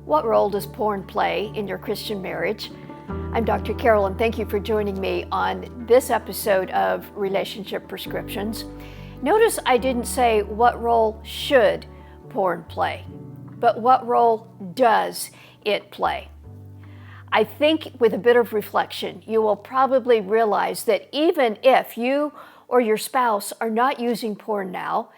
What role does porn play in your Christian marriage? I'm Dr. Carol, and thank you for joining me on this episode of Relationship Prescriptions. Notice I didn't say what role should porn play, but what role does it play? I think with a bit of reflection, you will probably realize that even if you or your spouse are not using porn now,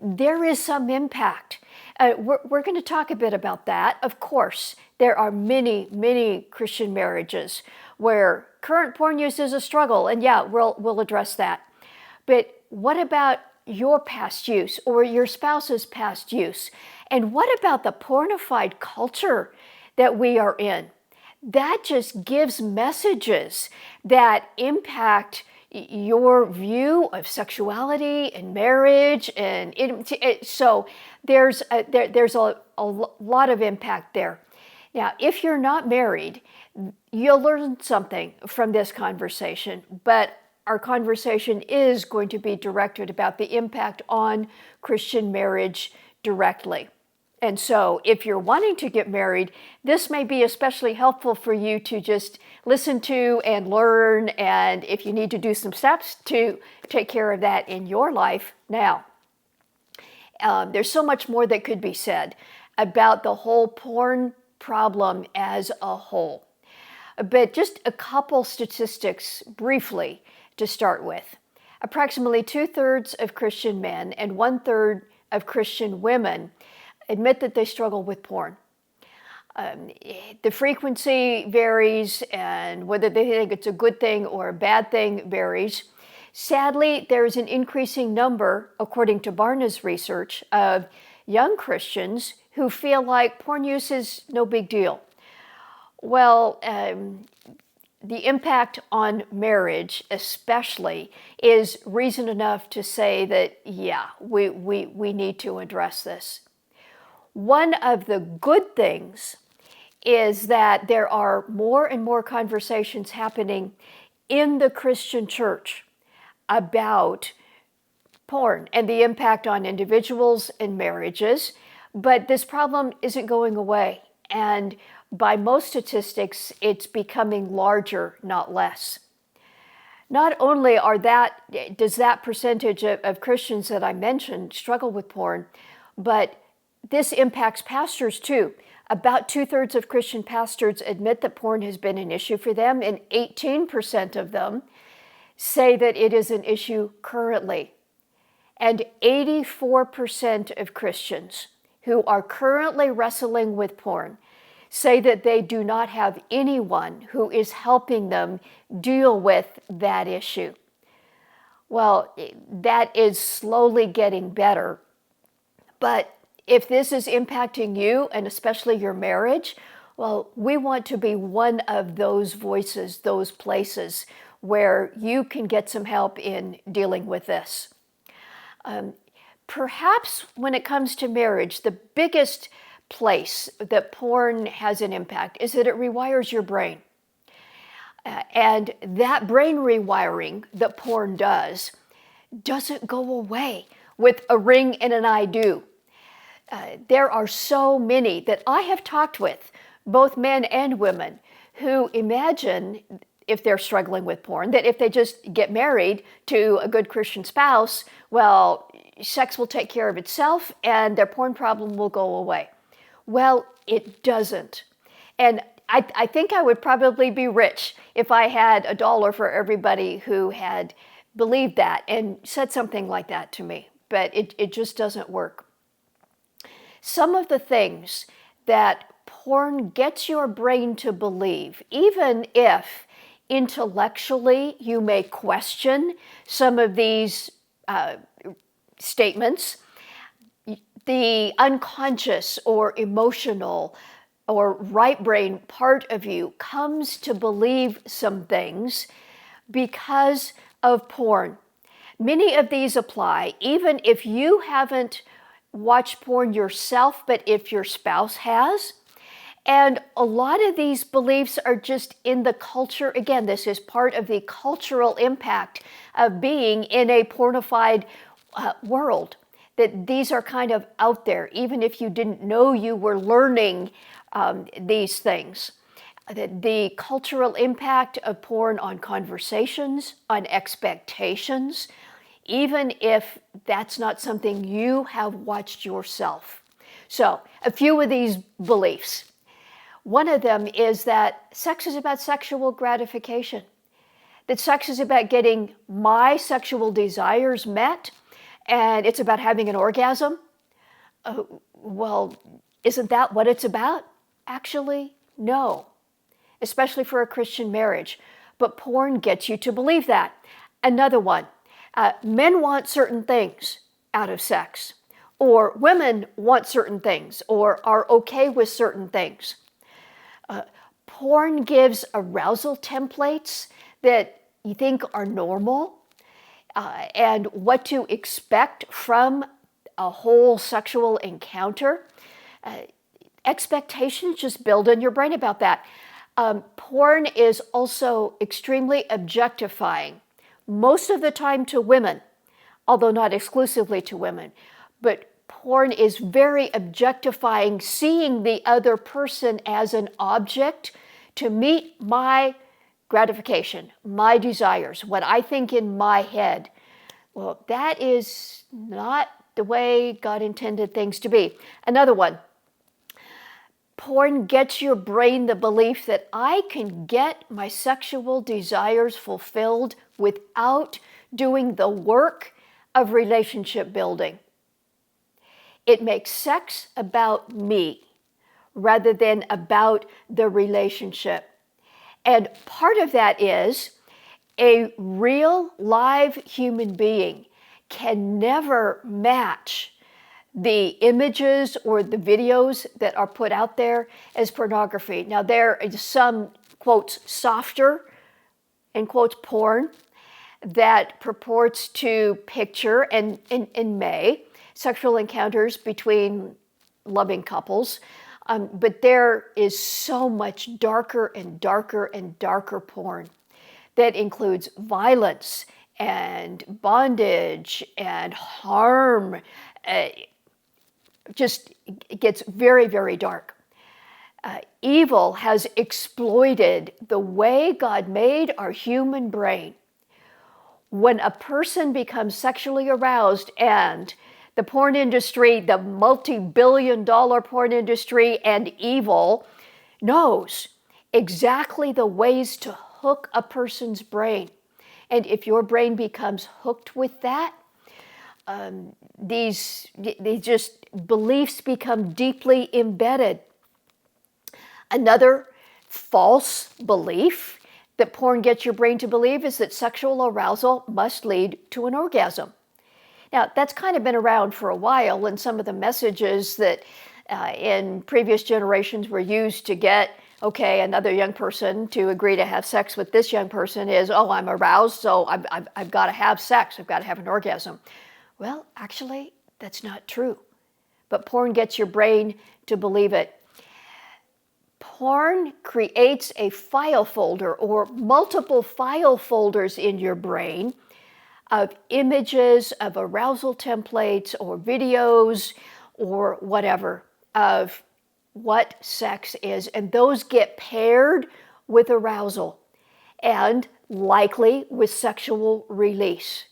there is some impact. We're going to talk a bit about that. Of course, there are many Christian marriages where current porn use is a struggle, and yeah, we'll address that. But what about your past use or your spouse's past use? And what about the pornified culture that we are in? That just gives messages that impact your view of sexuality and marriage, and so there's a lot of impact there. Now, if you're not married, you'll learn something from this conversation, but our conversation is going to be directed about the impact on Christian marriage directly. And so if you're wanting to get married, this may be especially helpful for you to just listen to and learn, and if you need to do some steps to take care of that in your life now. There's so much more that could be said about the whole porn problem as a whole. But just a couple statistics briefly to start with. Approximately 2/3 of Christian men and 1/3 of Christian women admit that they struggle with porn. The frequency varies, and whether they think it's a good thing or a bad thing varies. Sadly, there is an increasing number, according to Barna's research, of young Christians who feel like porn use is no big deal. Well, the impact on marriage especially is reason enough to say that, yeah, we need to address this. One of the good things is that there are more and more conversations happening in the Christian church about porn and the impact on individuals and marriages, but this problem isn't going away. And by most statistics, it's becoming larger, not less. Not only does that percentage of Christians that I mentioned struggle with porn, but this impacts pastors too. About 2/3 of Christian pastors admit that porn has been an issue for them, and 18% of them say that it is an issue currently. And 84% of Christians who are currently wrestling with porn say that they do not have anyone who is helping them deal with that issue. Well, that is slowly getting better, but if this is impacting you, and especially your marriage, well, we want to be one of those voices, those places where you can get some help in dealing with this. Perhaps when it comes to marriage, the biggest place that porn has an impact is that it rewires your brain. And that brain rewiring that porn doesn't go away with a ring and an I do. There are so many that I have talked with, both men and women, who imagine, if they're struggling with porn, that if they just get married to a good Christian spouse, well, sex will take care of itself and their porn problem will go away. Well, it doesn't. And I think I would probably be rich if I had $1 for everybody who had believed that and said something like that to me, but it just doesn't work. Some of the things that porn gets your brain to believe, even if intellectually you may question some of these statements, the unconscious or emotional or right brain part of you comes to believe some things because of porn. Many of these apply even if you haven't watch porn yourself, but if your spouse has. And a lot of these beliefs are just in the culture. Again, this is part of the cultural impact of being in a pornified world, that these are kind of out there. Even if you didn't know you were learning these things. The cultural impact of porn on conversations, on expectations, even if that's not something you have watched yourself. So, a few of these beliefs. One of them is that sex is about sexual gratification, that sex is about getting my sexual desires met, and it's about having an orgasm. Well, isn't that what it's about? Actually, no, especially for a Christian marriage. But porn gets you to believe that. Another one, men want certain things out of sex, or women want certain things, or are okay with certain things. Porn gives arousal templates that you think are normal, and what to expect from a whole sexual encounter. Expectations just build in your brain about that. Porn is also extremely objectifying, most of the time to women, although not exclusively to women. But porn is very objectifying, seeing the other person as an object to meet my gratification, my desires, what I think in my head. Well, that is not the way God intended things to be. Another one, porn gets your brain the belief that I can get my sexual desires fulfilled without doing the work of relationship building. It makes sex about me rather than about the relationship. And part of that is a real live human being can never match the images or the videos that are put out there as pornography. Now, there is some, quotes, softer, in quotes, porn that purports to picture and may sexual encounters between loving couples. But there is so much darker and darker and darker porn that includes violence and bondage and harm. Just gets very, very dark. Evil has exploited the way God made our human brain. When a person becomes sexually aroused, and the porn industry, the multi-billion-dollar porn industry, and evil knows exactly the ways to hook a person's brain. And if your brain becomes hooked with that, these beliefs become deeply embedded. Another false belief that porn gets your brain to believe is that sexual arousal must lead to an orgasm. Now, that's kind of been around for a while, and some of the messages that in previous generations were used to get, okay, another young person to agree to have sex with this young person is, oh, I'm aroused, so I've got to have sex, I've got to have an orgasm. Well, actually, that's not true. But porn gets your brain to believe it. Porn creates a file folder or multiple file folders in your brain of images, of arousal templates or videos or whatever of what sex is. And those get paired with arousal and likely with sexual release.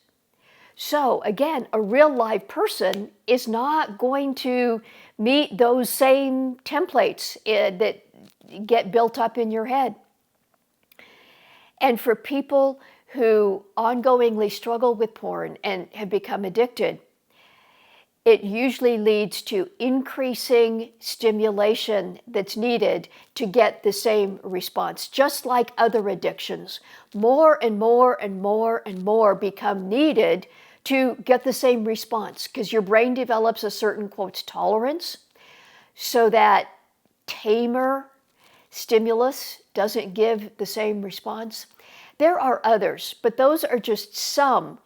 So again, a real live person is not going to meet those same templates that get built up in your head. And for people who ongoingly struggle with porn and have become addicted, it usually leads to increasing stimulation that's needed to get the same response. Just like other addictions, more and more and more and more become needed to get the same response, because your brain develops a certain, quotes, tolerance, so that tamer stimulus doesn't give the same response. There are others, but those are just some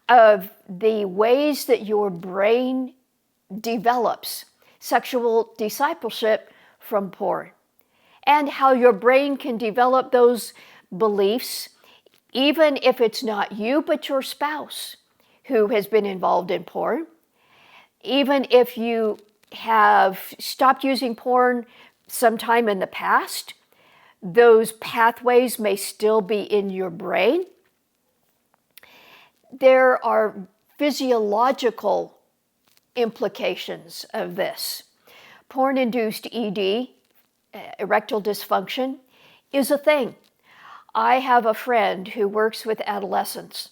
of the ways that your brain develops sexual discipleship from porn, and how your brain can develop those beliefs even if it's not you but your spouse who has been involved in porn, even if you have stopped using porn sometime in the past. Those pathways may still be in your brain. There are physiological implications of this. Porn-induced ED, erectile dysfunction, is a thing. I have a friend who works with adolescents.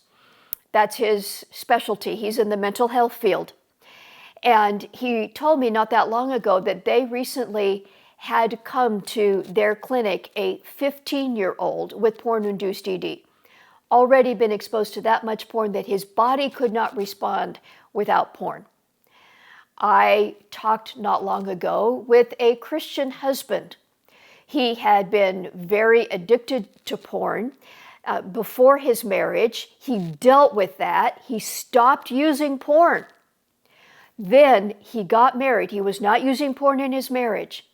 That's his specialty. He's in the mental health field. And he told me not that long ago that they recently had come to their clinic a 15-year-old with porn-induced ED, already been exposed to that much porn that his body could not respond without porn. I talked not long ago with a Christian husband. He had been very addicted to porn before his marriage. He dealt with that. He stopped using porn. Then he got married. He was not using porn in his marriage.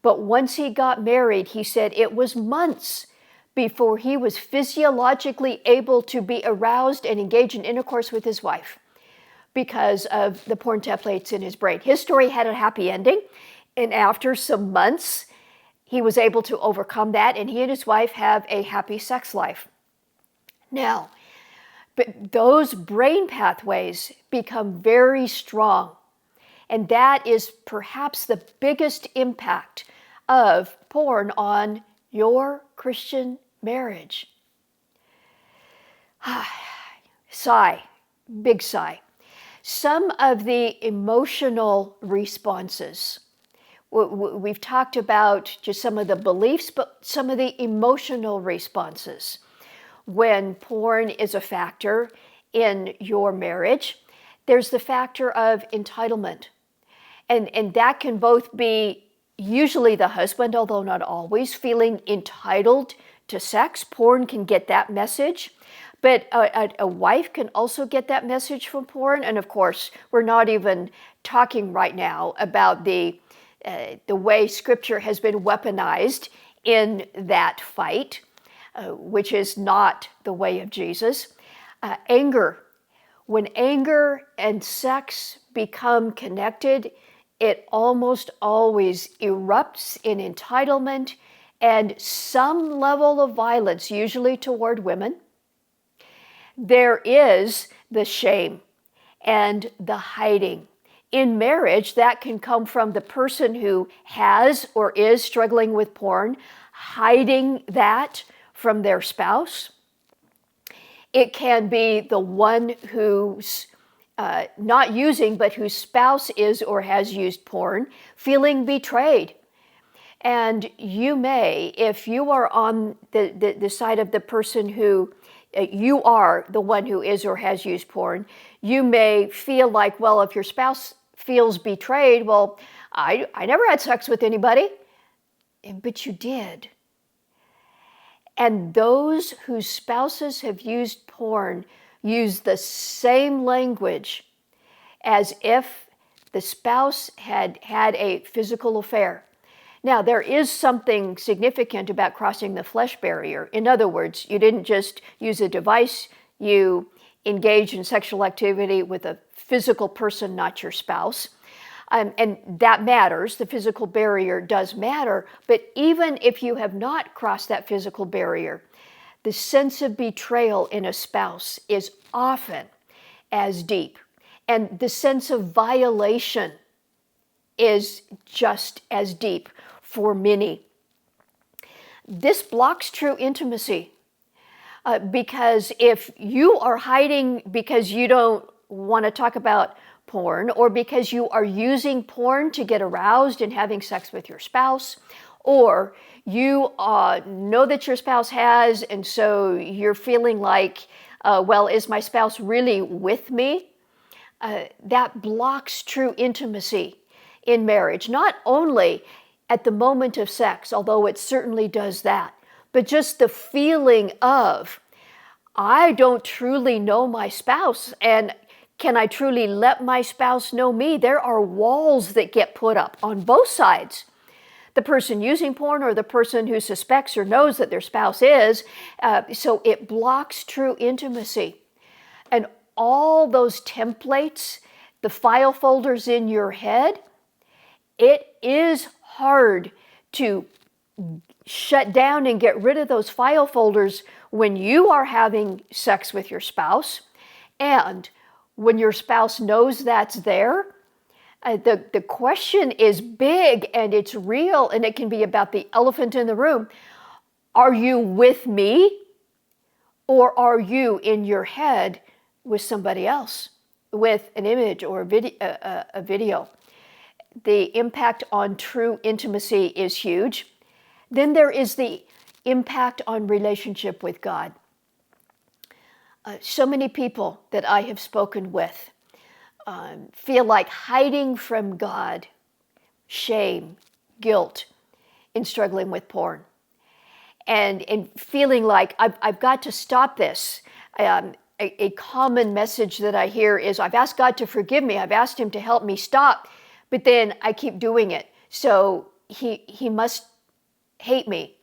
But once he got married, he said it was months before he was physiologically able to be aroused and engage in intercourse with his wife because of the porn templates in his brain. His story had a happy ending, and after some months, he was able to overcome that, and he and his wife have a happy sex life. Now, but those brain pathways become very strong, and that is perhaps the biggest impact of porn on your Christian marriage. Sigh, big sigh. Some of the emotional responses, we've talked about just some of the beliefs, but some of the emotional responses when porn is a factor in your marriage. There's the factor of entitlement. And that can both be usually the husband, although not always, feeling entitled to sex. Porn can get that message. But a wife can also get that message from porn. And of course, we're not even talking right now about the way Scripture has been weaponized in that fight, which is not the way of Jesus. Anger. When anger and sex become connected, it almost always erupts in entitlement and some level of violence, usually toward women. There is the shame and the hiding. In marriage, that can come from the person who has or is struggling with porn, hiding that from their spouse. It can be the one who's not using, but whose spouse is or has used porn, feeling betrayed. And you may, if you are on the side of the person who you are the one who is or has used porn, you may feel like, well, if your spouse feels betrayed, well, I never had sex with anybody, but you did. And those whose spouses have used porn use the same language as if the spouse had had a physical affair. Now, there is something significant about crossing the flesh barrier. In other words, you didn't just use a device, you engage in sexual activity with a physical person, not your spouse. And that matters. The physical barrier does matter. But even if you have not crossed that physical barrier, the sense of betrayal in a spouse is often as deep. And the sense of violation is just as deep for many. This blocks true intimacy because if you are hiding because you don't want to talk about porn, or because you are using porn to get aroused and having sex with your spouse, or you know that your spouse has, and so you're feeling like, well, is my spouse really with me? That blocks true intimacy in marriage, not only at the moment of sex, although it certainly does that, but just the feeling of, I don't truly know my spouse, and can I truly let my spouse know me? There are walls that get put up on both sides. The person using porn or the person who suspects or knows that their spouse is, so it blocks true intimacy. And all those templates, the file folders in your head, it is hard to shut down and get rid of those file folders when you are having sex with your spouse, and when your spouse knows that's there. The question is big and it's real, and it can be about the elephant in the room. Are you with me, or are you in your head with somebody else, with an image or a video? The impact on true intimacy is huge. Then there is the impact on relationship with God. So many people that I have spoken with feel like hiding from God, shame, guilt in struggling with porn, and feeling like I've got to stop this. A common message that I hear is, I've asked God to forgive me, I've asked Him to help me stop, but then I keep doing it. So He must hate me.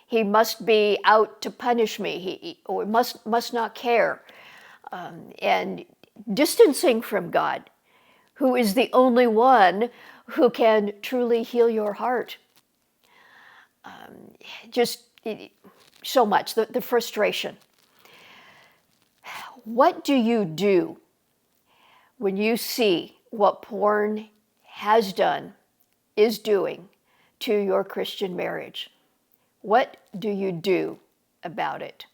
He must be out to punish me, or must not care. And distancing from God, who is the only one who can truly heal your heart. Just so much, the frustration. What do you do when you see what porn has done, is doing to your Christian marriage? What do you do about it?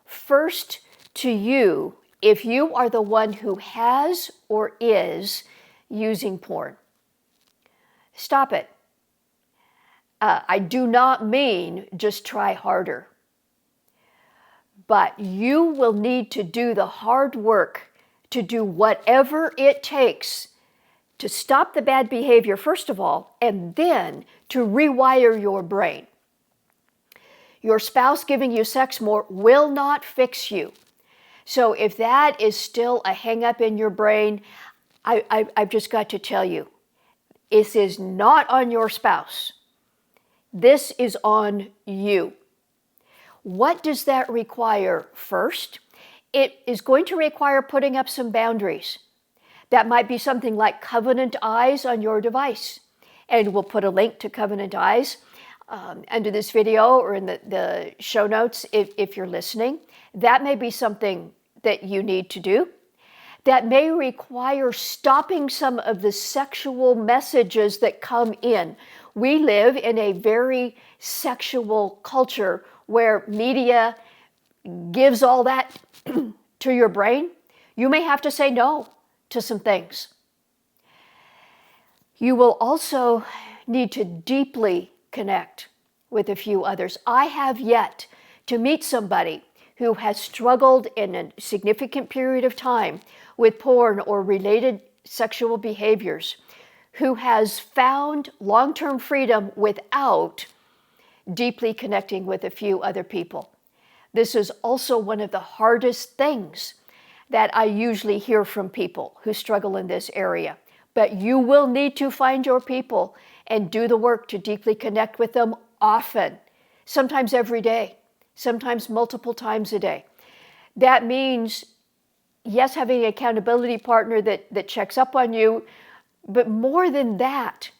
First, to you, if you are the one who has or is using porn, stop it. I do not mean just try harder, but you will need to do the hard work, to do whatever it takes to stop the bad behavior, first of all, and then to rewire your brain. Your spouse giving you sex more will not fix you. So if that is still a hang-up in your brain, I've just got to tell you, this is not on your spouse. This is on you. What does that require first? It is going to require putting up some boundaries. That might be something like Covenant Eyes on your device. And we'll put a link to Covenant Eyes under this video or in the show notes if you're listening. That may be something that you need to do. That may require stopping some of the sexual messages that come in. We live in a very sexual culture where media gives all that to your brain. You may have to say no to some things. You will also need to deeply connect with a few others. I have yet to meet somebody who has struggled in a significant period of time with porn or related sexual behaviors, who has found long-term freedom without deeply connecting with a few other people. This is also one of the hardest things that I usually hear from people who struggle in this area. But you will need to find your people and do the work to deeply connect with them often, sometimes every day, sometimes multiple times a day. That means, yes, having an accountability partner that checks up on you, but more than that,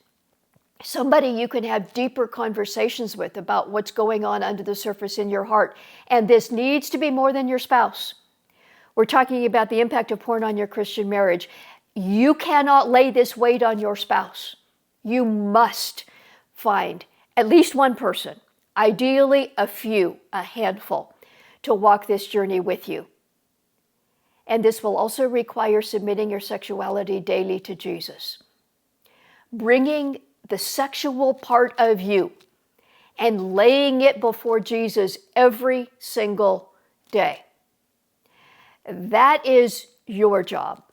somebody you can have deeper conversations with about what's going on under the surface in your heart. And this needs to be more than your spouse. We're talking about the impact of porn on your Christian marriage. You cannot lay this weight on your spouse. You must find at least one person, ideally a few, a handful, to walk this journey with you. And this will also require submitting your sexuality daily to Jesus. Bringing the sexual part of you and laying it before Jesus every single day. That is your job.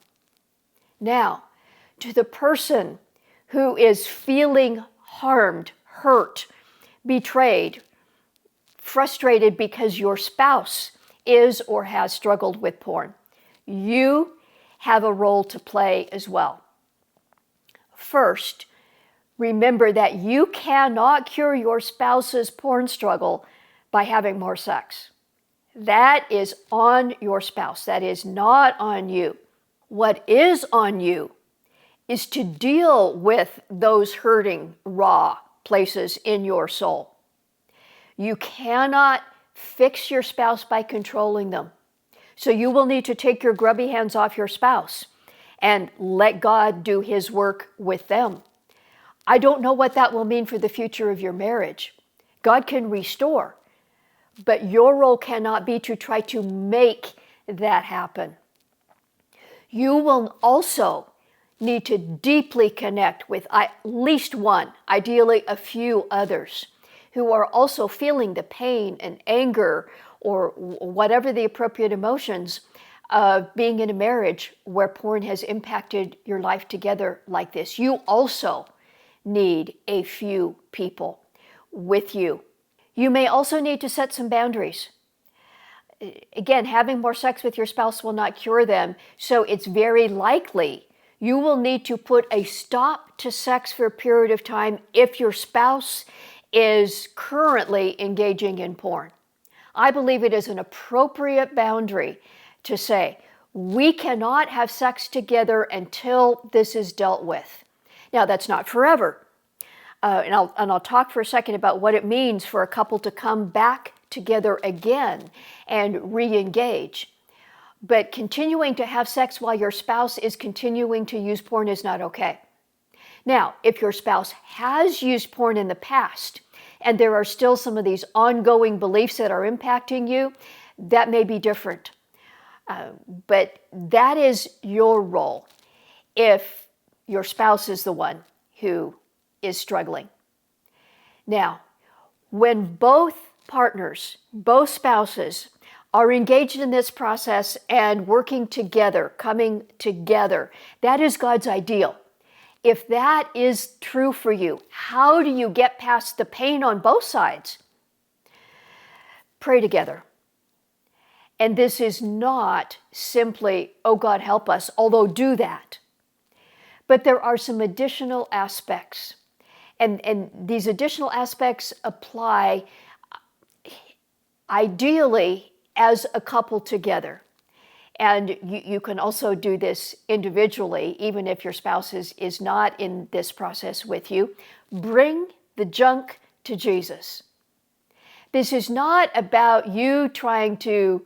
Now, to the person who is feeling harmed, hurt, betrayed, frustrated because your spouse is or has struggled with porn, you have a role to play as well. First, remember that you cannot cure your spouse's porn struggle by having more sex. That is on your spouse. That is not on you. What is on you is to deal with those hurting, raw places in your soul. You cannot fix your spouse by controlling them. So you will need to take your grubby hands off your spouse and let God do His work with them. I don't know what that will mean for the future of your marriage. God can restore, but your role cannot be to try to make that happen. You will also need to deeply connect with at least one, ideally a few others, who are also feeling the pain and anger or whatever the appropriate emotions of being in a marriage where porn has impacted your life together like this. You also need a few people with you. You may also need to set some boundaries. Again, having more sex with your spouse will not cure them, so it's very likely you will need to put a stop to sex for a period of time if your spouse is currently engaging in porn. I believe it is an appropriate boundary to say, we cannot have sex together until this is dealt with. Now, that's not forever. And I'll talk for a second about what it means for a couple to come back together again and re-engage. But continuing to have sex while your spouse is continuing to use porn is not okay. Now, if your spouse has used porn in the past, and there are still some of these ongoing beliefs that are impacting you, that may be different. But that is your role if your spouse is the one who is struggling. Now, when both partners, both spouses, are engaged in this process and working together, coming together, that is God's ideal. If that is true for you, how do you get past the pain on both sides? Pray together. And this is not simply, oh God, help us, although do that. But there are some additional aspects. And these additional aspects apply ideally as a couple together. And you can also do this individually, even if your spouse is not in this process with you. Bring the junk to Jesus. This is not about you trying to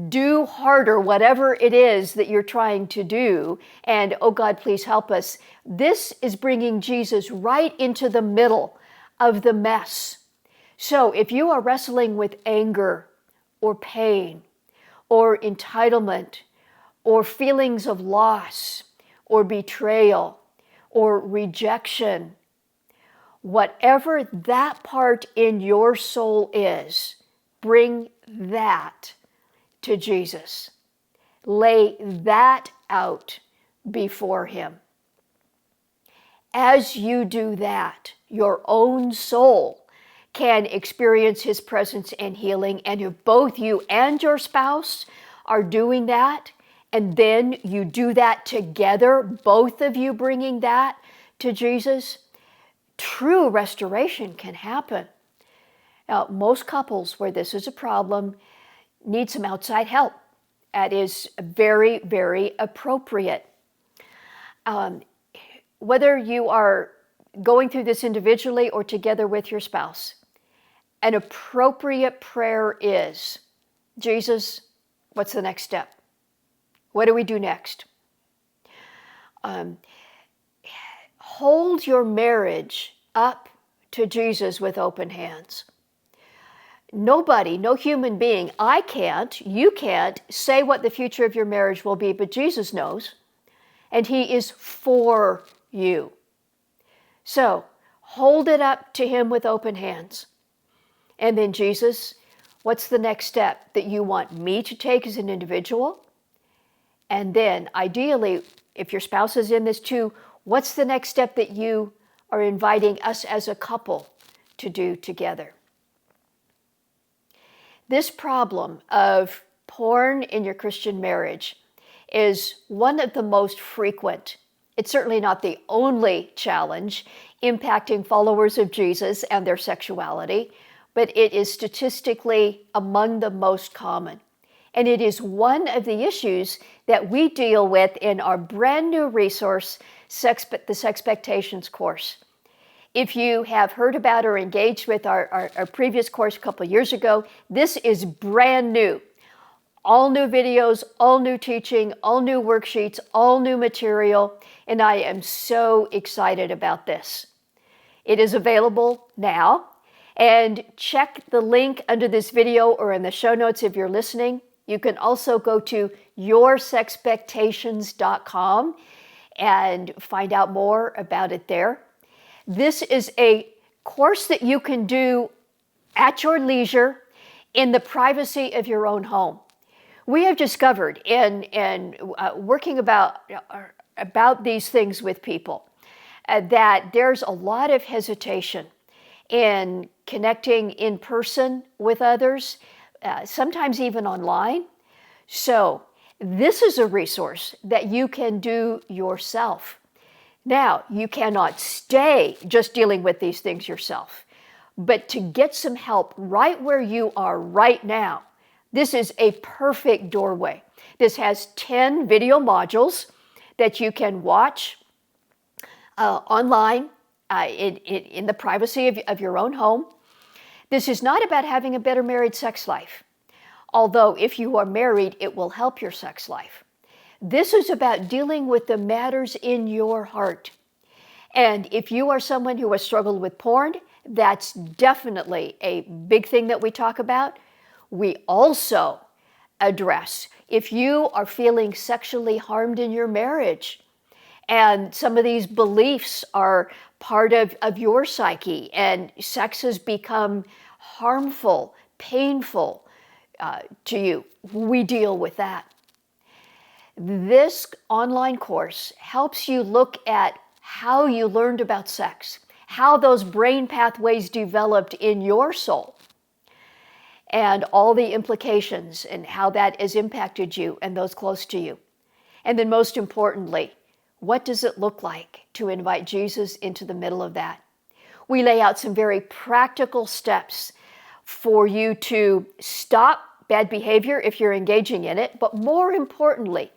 do harder whatever it is that you're trying to do, and oh God, please help us. This is bringing Jesus right into the middle of the mess. So if you are wrestling with anger or pain or entitlement or feelings of loss or betrayal or rejection, whatever that part in your soul is, bring that to Jesus. Lay that out before Him. As you do that, your own soul can experience His presence and healing. And if both you and your spouse are doing that, and then you do that together, both of you bringing that to Jesus, true restoration can happen. Now, most couples where this is a problem need some outside help. That is very, very appropriate. Whether you are going through this individually or together with your spouse, an appropriate prayer is, Jesus, what's the next step? What do we do next? Hold your marriage up to Jesus with open hands. Nobody, no human being, I can't, you can't say what the future of your marriage will be, but Jesus knows, and He is for you. So, hold it up to Him with open hands. And then, Jesus, what's the next step that you want me to take as an individual? And then, ideally, if your spouse is in this too, what's the next step that you are inviting us as a couple to do together? This problem of porn in your Christian marriage is one of the most frequent. It's certainly not the only challenge impacting followers of Jesus and their sexuality, but it is statistically among the most common. And it is one of the issues that we deal with in our brand new resource, the Sexpectations course. If you have heard about or engaged with our previous course a couple years ago, this is brand new. All new videos, all new teaching, all new worksheets, all new material, and I am so excited about this. It is available now, and check the link under this video or in the show notes if you're listening. You can also go to Sexpectations.com and find out more about it there. This is a course that you can do at your leisure in the privacy of your own home. We have discovered in working about these things with people that there's a lot of hesitation in connecting in person with others, sometimes even online. So this is a resource that you can do yourself. Now, you cannot stay just dealing with these things yourself, but to get some help right where you are right now, this is a perfect doorway. This has 10 video modules that you can watch online in the privacy of your own home. This is not about having a better married sex life, although if you are married, it will help your sex life. This is about dealing with the matters in your heart. And if you are someone who has struggled with porn, that's definitely a big thing that we talk about. We also address if you are feeling sexually harmed in your marriage, and some of these beliefs are part of your psyche, and sex has become harmful, painful to you. We deal with that. This online course helps you look at how you learned about sex, how those brain pathways developed in your soul, and all the implications and how that has impacted you and those close to you. And then most importantly, what does it look like to invite Jesus into the middle of that? We lay out some very practical steps for you to stop bad behavior if you're engaging in it, but more importantly,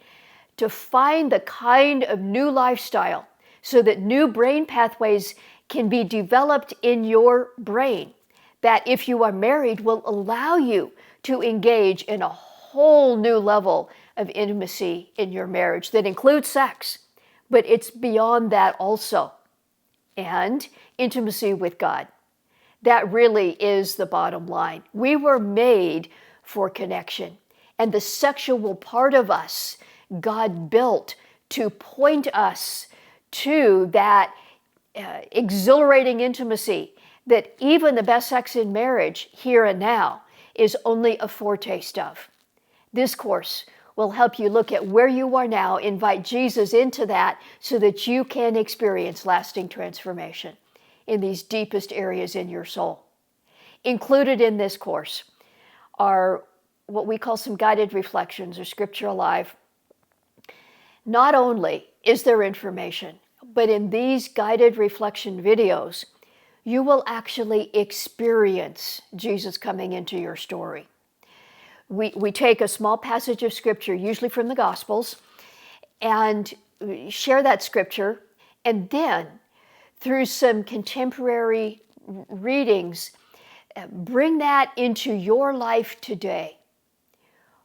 to find the kind of new lifestyle so that new brain pathways can be developed in your brain that if you are married will allow you to engage in a whole new level of intimacy in your marriage that includes sex, but it's beyond that also, and intimacy with God. That really is the bottom line. We were made for connection, and the sexual part of us God built to point us to that exhilarating intimacy that even the best sex in marriage, here and now, is only a foretaste of. This course will help you look at where you are now, invite Jesus into that so that you can experience lasting transformation in these deepest areas in your soul. Included in this course are what we call some guided reflections or Scripture Alive. Not only is there information, but in these guided reflection videos, you will actually experience Jesus coming into your story. We take a small passage of Scripture, usually from the Gospels, and share that Scripture, and then through some contemporary readings, bring that into your life today.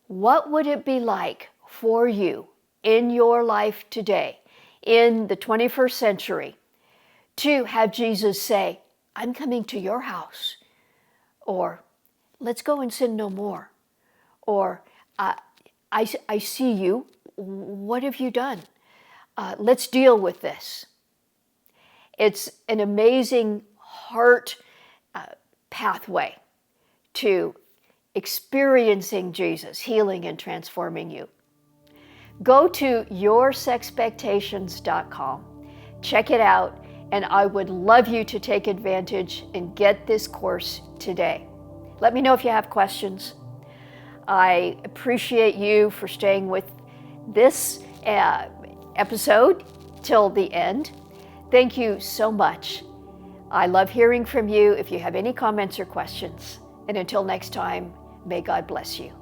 What would it be like for you in your life today, in the 21st century, to have Jesus say, I'm coming to your house, or let's go and sin no more, or I see you, what have you done? Let's deal with this. It's an amazing heart pathway to experiencing Jesus, healing and transforming you. Go to yoursexpectations.com, check it out, and I would love you to take advantage and get this course today. Let me know if you have questions. I appreciate you for staying with this episode till the end. Thank you so much. I love hearing from you if you have any comments or questions. And until next time, may God bless you.